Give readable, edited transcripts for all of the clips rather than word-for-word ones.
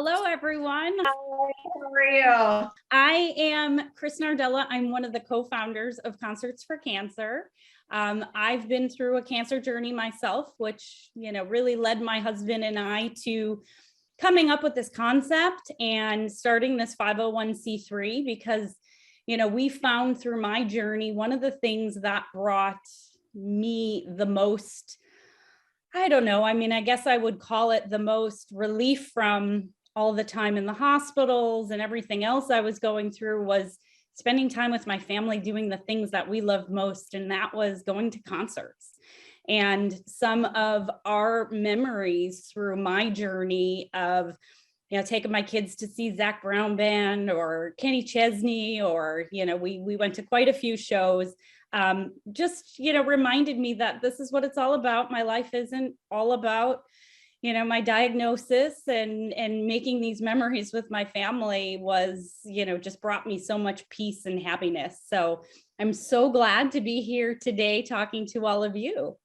Hello, everyone. Hi, how are you? I am Chris Nardella. I'm one of the co-founders of Concerts for Cancer. I've been through a cancer journey myself, which, really led my husband and I to coming up with this concept and starting this 501c3 because, we found through my journey, one of the things that brought me the most, I don't know, I guess I would call it the most relief from all the time in the hospitals and everything else I was going through was spending time with my family doing the things that we loved most, and that was going to concerts. And some of our memories through my journey of taking my kids to see Zach Brown Band or Kenny Chesney, or we went to quite a few shows, just reminded me that this is what it's all about. My life isn't all about my diagnosis, and making these memories with my family was, just brought me so much peace and happiness. So I'm so glad to be here today talking to all of you.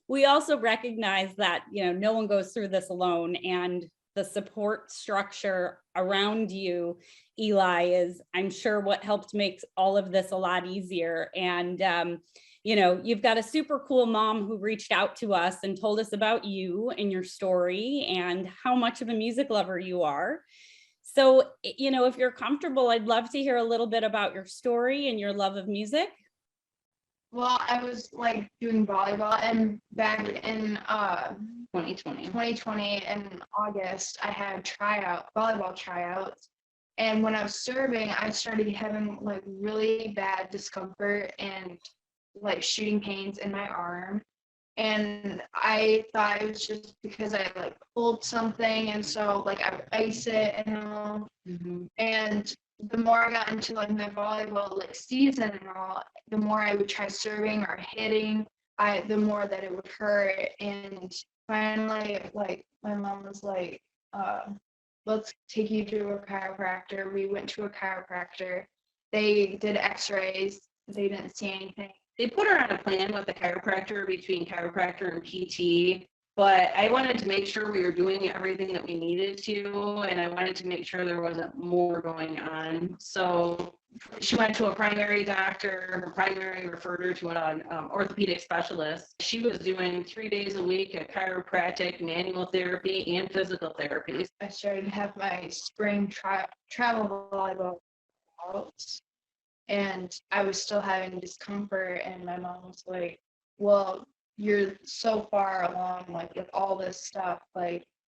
We also recognize that, no one goes through this alone, and the support structure around you, Eli, is, I'm sure, what helped make all of this a lot easier. And you've got a super cool mom who reached out to us and told us about you and your story and how much of a music lover you are. So, if you're comfortable, I'd love to hear a little bit about your story and your love of music. Well, I was doing volleyball, and back in 2020 in August, I had volleyball tryouts. And when I was serving, I started having really bad discomfort and shooting pains in my arm. And I thought it was just because I pulled something, and so I would ice it and all. And the more I got into my volleyball season and all, the more I would try serving or hitting, the more that it would hurt. And finally, my mom was let's take you to a chiropractor. We went to a chiropractor. They did x-rays. They didn't see anything. They put her on a plan with the chiropractor, between chiropractor and PT, but I wanted to make sure we were doing everything that we needed to, and I wanted to make sure there wasn't more going on. So she went to a primary doctor. Her primary referred her to an orthopedic specialist. She was doing 3 days a week of chiropractic, manual therapy, and physical therapy. I started to have my spring travel volleyball outs, and I was still having discomfort, and my mom was like, well, you're so far along with all this stuff,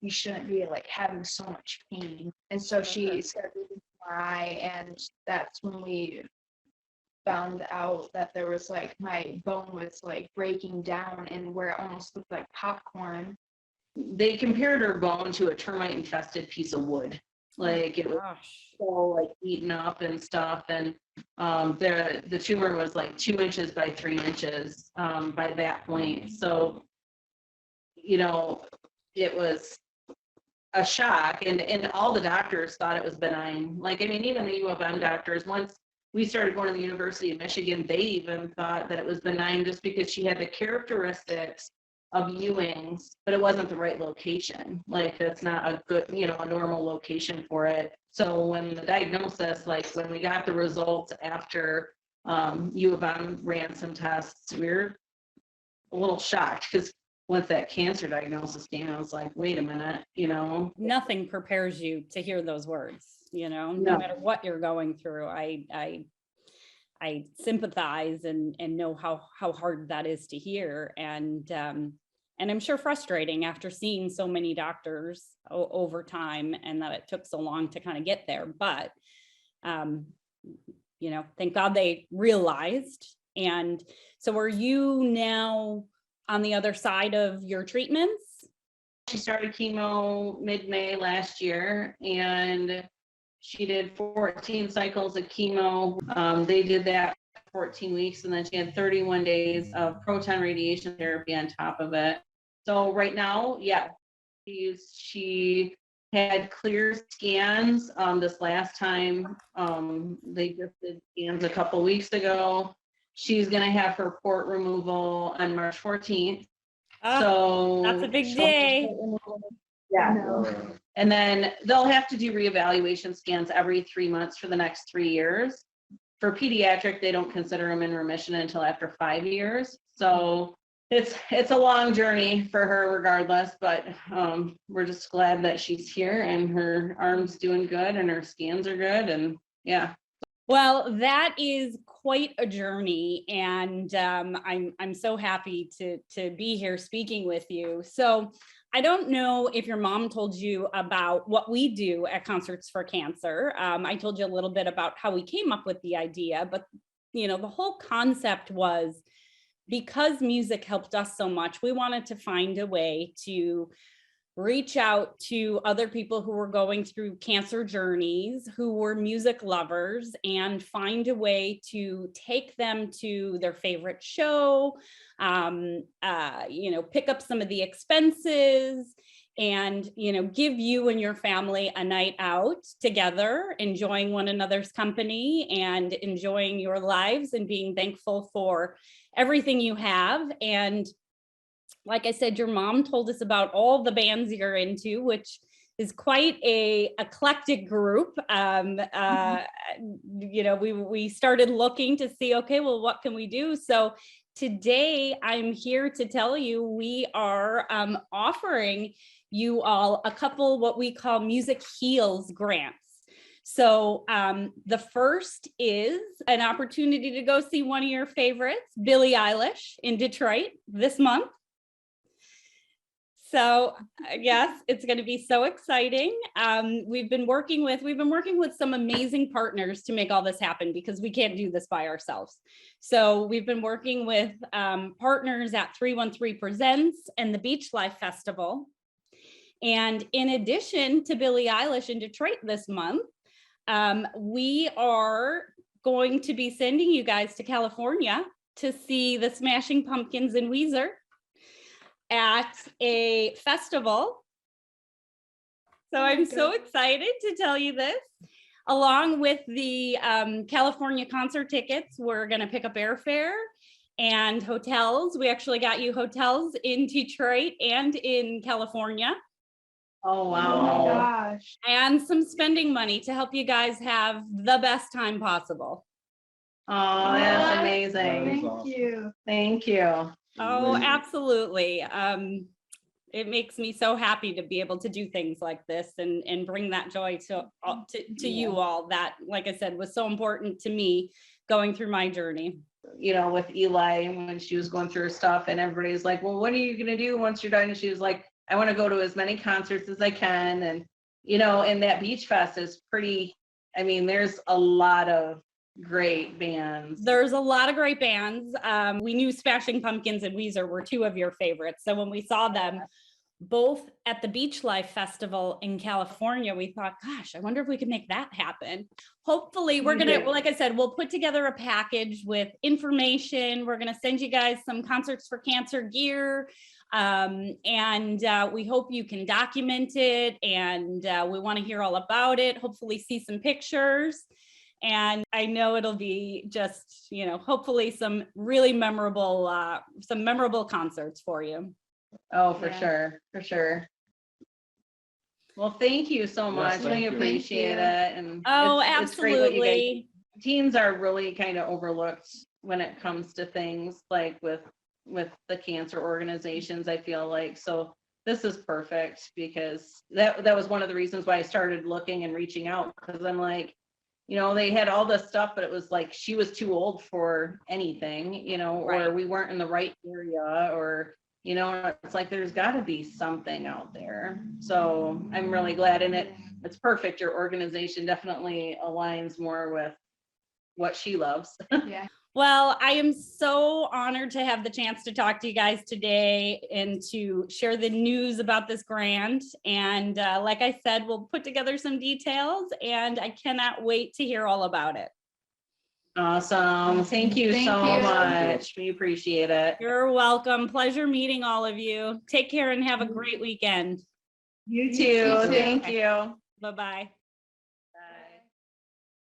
you shouldn't be having so much pain. And so she started doing MRI, and that's when we found out that there was my bone was breaking down, and where it almost looked like popcorn. They compared her bone to a termite infested piece of wood. It was so eaten up and stuff, and the tumor was 2 inches by 3 inches by that point. So it was a shock, and all the doctors thought it was benign. Even the U of M doctors, once we started going to the University of Michigan, they even thought that it was benign just because she had the characteristics of Ewing's, but it wasn't the right location. That's not a good, a normal location for it. So when the diagnosis, when we got the results after U of M ran some tests, we were a little shocked, because once that cancer diagnosis came, I was like, wait a minute, Nothing prepares you to hear those words, no matter what you're going through. I sympathize and know how hard that is to hear, and I'm sure frustrating after seeing so many doctors over time, and that it took so long to kind of get there. But thank God they realized. And so, are you now on the other side of your treatments? She started chemo mid-May last year, and she did 14 cycles of chemo. They did that 14 weeks, and then she had 31 days of proton radiation therapy on top of it. So right now, yeah, she had clear scans. This last time, they just did scans a couple weeks ago. She's going to have her port removal on March 14th. So that's a big day. Yeah. And then they'll have to do reevaluation scans every 3 months for the next 3 years. For pediatric, they don't consider them in remission until after 5 years. So it's a long journey for her regardless, but we're just glad that she's here and her arm's doing good and her scans are good, and yeah. Well, that is quite a journey, and I'm so happy to be here speaking with you. So I don't know if your mom told you about what we do at Concerts for Cancer. I told you a little bit about how we came up with the idea, but the whole concept was, because music helped us so much, we wanted to find a way to reach out to other people who were going through cancer journeys, who were music lovers, and find a way to take them to their favorite show, pick up some of the expenses, and give you and your family a night out together, enjoying one another's company and enjoying your lives and being thankful for everything you have. And like I said, your mom told us about all the bands you're into, which is quite a eclectic group. We started looking to see, okay, well, what can we do? So today I'm here to tell you we are offering you all a couple what we call Music Heals grants. So the first is an opportunity to go see one of your favorites, Billie Eilish, in Detroit this month. So yes, it's going to be so exciting. We've been working with some amazing partners to make all this happen, because we can't do this by ourselves. So we've been working with partners at 313 Presents and the Beach Life Festival. And in addition to Billie Eilish in Detroit this month, we are going to be sending you guys to California to see the Smashing Pumpkins and Weezer at a festival. So I'm so excited to tell you this. Along with the California concert tickets, we're going to pick up airfare and hotels. We actually got you hotels in Detroit and in California. Oh, wow. Oh my gosh. And some spending money to help you guys have the best time possible. Oh, that's amazing. Thank awesome. you. Thank you. Oh, absolutely. It makes me so happy to be able to do things like this and bring that joy to you all. That, like I said, was so important to me going through my journey. With Eli, when she was going through her stuff, and everybody's like, well, what are you going to do once you're done? And she was like, I want to go to as many concerts as I can. And, and that Beach Fest is pretty, there's a lot of great bands. There's a lot of great bands. We knew Smashing Pumpkins and Weezer were two of your favorites. So when we saw them both at the Beach Life Festival in California, we thought, gosh, I wonder if we could make that happen. Hopefully we're going to, like I said, we'll put together a package with information. We're going to send you guys some Concerts for Cancer gear. And we hope you can document it, and we want to hear all about it, hopefully see some pictures. And I know it'll be just, hopefully some really memorable concerts for you. Oh, for sure. Well, thank you so much. thank We you. appreciate it. And Absolutely. it's great what you guys, teens are really kind of overlooked when it comes to things like with the cancer organizations, I feel like. So this is perfect, because that was one of the reasons why I started looking and reaching out, because I'm like, they had all this stuff, but it was like she was too old for anything, Right. or we weren't in the right area, or it's like there's got to be something out there. So I'm really glad, and it's perfect. Your organization definitely aligns more with what she loves. Yeah. Well, I am so honored to have the chance to talk to you guys today and to share the news about this grant. And like I said, we'll put together some details, and I cannot wait to hear all about it. Awesome. Thank you so much. We appreciate it. You're welcome. Pleasure meeting all of you. Take care and have a great weekend. You too. too. Thank you. Bye-bye.